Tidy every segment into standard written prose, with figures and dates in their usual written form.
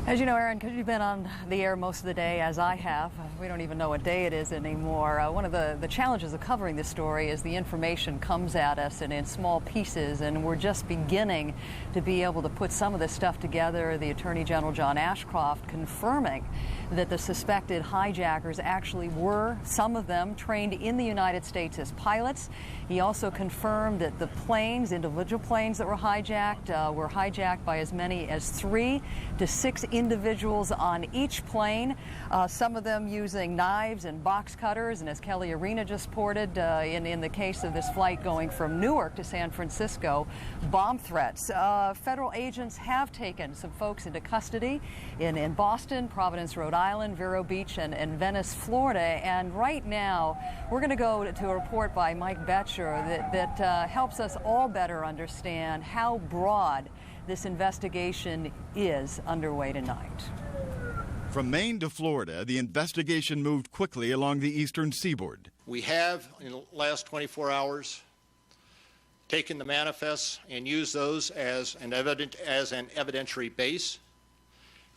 As you know, Aaron, because you've been on the air most of the day, as I have, we don't even know what day it is anymore. One of the challenges of covering this story is the information comes at us and in small pieces, and we're just beginning to be able to put some of this stuff together. The Attorney General, John Ashcroft, confirming that the suspected hijackers actually were, some of them, trained in the United States as pilots. He also confirmed that the planes, individual planes that were hijacked by as many as 3 to 6 individuals on each plane, some of them using knives and box cutters, and as Kelly Arena just reported, in the case of this flight going from Newark to San Francisco, bomb threats. Federal agents have taken some folks into custody in Boston, Providence, Rhode Island, Vero Beach, and Venice, Florida. And right now, we're going to go to a report by Mike Betcher that helps us all better understand how broad this investigation is underway tonight. From Maine to Florida, the investigation moved quickly along the eastern seaboard. We have, in the last 24 hours, taken the manifests and used those as an evidentiary base,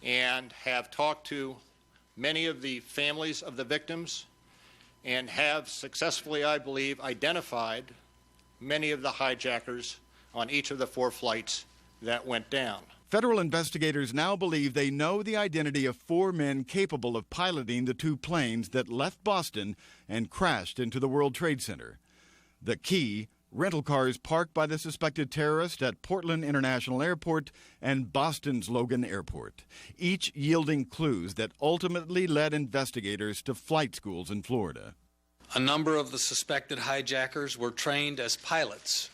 and have talked to many of the families of the victims, and have successfully, I believe, identified many of the hijackers on each of the 4 flights that went down. Federal investigators now believe they know the identity of 4 men capable of piloting the 2 planes that left Boston and crashed into the World Trade Center. The key, rental cars parked by the suspected terrorist at Portland International Airport and Boston's Logan Airport, each yielding clues that ultimately led investigators to flight schools in Florida. A number of the suspected hijackers were trained as pilots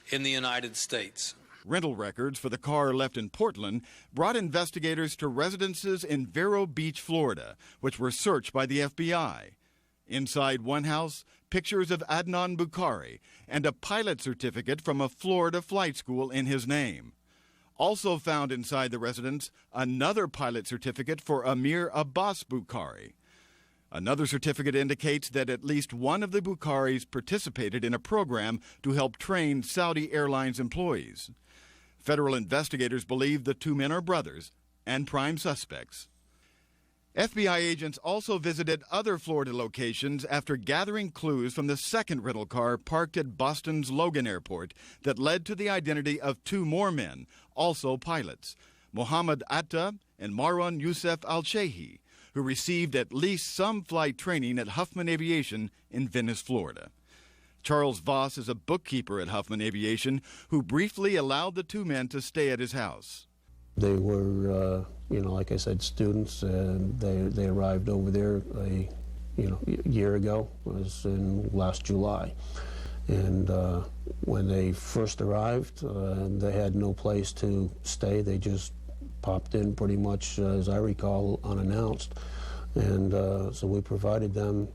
in the United States. Rental records for the car left in Portland brought investigators to residences in Vero Beach, Florida, which were searched by the FBI. Inside one house, pictures of Adnan Bukhari and a pilot certificate from a Florida flight school in his name. Also found inside the residence, another pilot certificate for Amir Abbas Bukhari. Another certificate indicates that at least one of the Bukharis participated in a program to help train Saudi Airlines employees. Federal investigators believe the 2 men are brothers and prime suspects. FBI agents also visited other Florida locations after gathering clues from the second rental car parked at Boston's Logan Airport that led to the identity of 2 more men, also pilots, Mohammed Atta and Marwan Youssef Al-Shehi, who received at least some flight training at Huffman Aviation in Venice, Florida. Charles Voss is a bookkeeper at Huffman Aviation who briefly allowed the 2 men to stay at his house. They were, like I said, students, and they arrived over there a year ago. It was in last July. And when they first arrived, they had no place to stay. They just popped in pretty much, as I recall, unannounced. And so we provided them,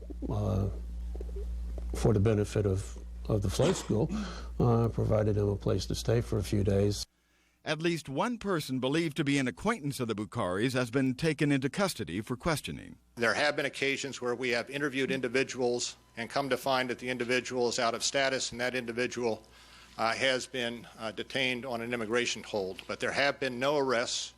for the benefit of the flight school, provided them a place to stay for a few days. At least one person believed to be an acquaintance of the Bukharis has been taken into custody for questioning. There have been occasions where we have interviewed individuals and come to find that the individual is out of status and that individual has been detained on an immigration hold. But there have been no arrests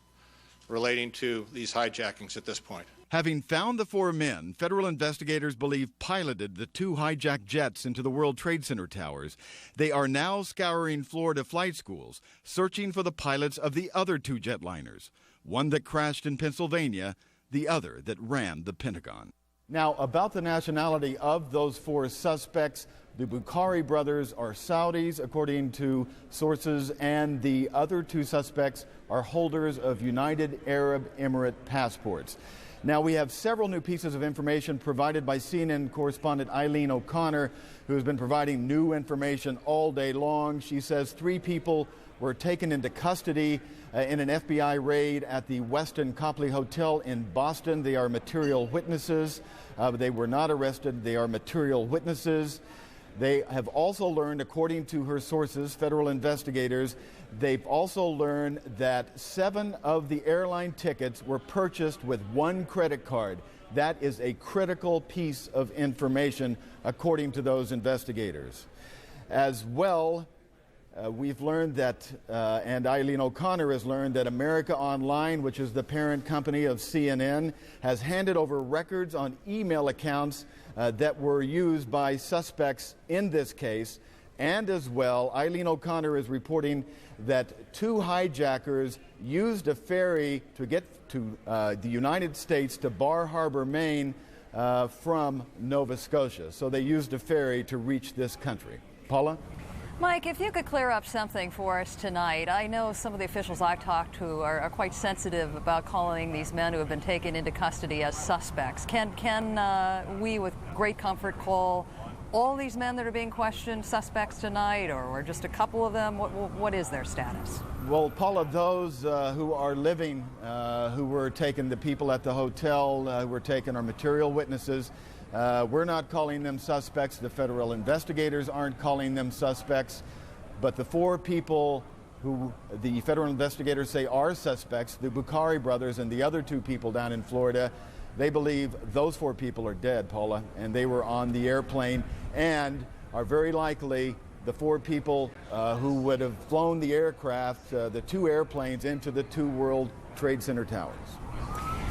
relating to these hijackings at this point. Having found the 4 men, federal investigators believe piloted the 2 hijacked jets into the World Trade Center towers, they are now scouring Florida flight schools, searching for the pilots of the other 2 jetliners, one that crashed in Pennsylvania, the other that rammed the Pentagon. Now, about the nationality of those 4 suspects, the Bukhari brothers are Saudis, according to sources, and the other 2 suspects are holders of United Arab Emirate passports. Now, we have several new pieces of information provided by CNN correspondent Eileen O'Connor, who has been providing new information all day long. She says 3 people were taken into custody in an FBI raid at the Westin Copley Hotel in Boston. They are material witnesses. They were not arrested. They are material witnesses. They have also learned, according to her sources, federal investigators, they've also learned that 7 of the airline tickets were purchased with 1 credit card. That is a critical piece of information, according to those investigators. As well, we've learned that, and Eileen O'Connor has learned that America Online, which is the parent company of CNN, has handed over records on email accounts that were used by suspects in this case. And as well, Eileen O'Connor is reporting that 2 hijackers used a ferry to get to the United States to Bar Harbor, Maine, from Nova Scotia. So they used a ferry to reach this country. Paula? Mike, if you could clear up something for us tonight. I know some of the officials I've talked to are quite sensitive about calling these men who have been taken into custody as suspects. Can we, with great comfort, call all these men that are being questioned suspects tonight, or just a couple of them? What is their status? Well, Paula, those who are living, who were taken, the people at the hotel who were taken, are material witnesses. We're not calling them suspects. The federal investigators aren't calling them suspects. But the 4 people who the federal investigators say are suspects, the Bukhari brothers and the other 2 people down in Florida, they believe those 4 people are dead, Paula, and they were on the airplane and are very likely the 4 people who would have flown the aircraft, the 2 airplanes, into the 2 World Trade Center towers.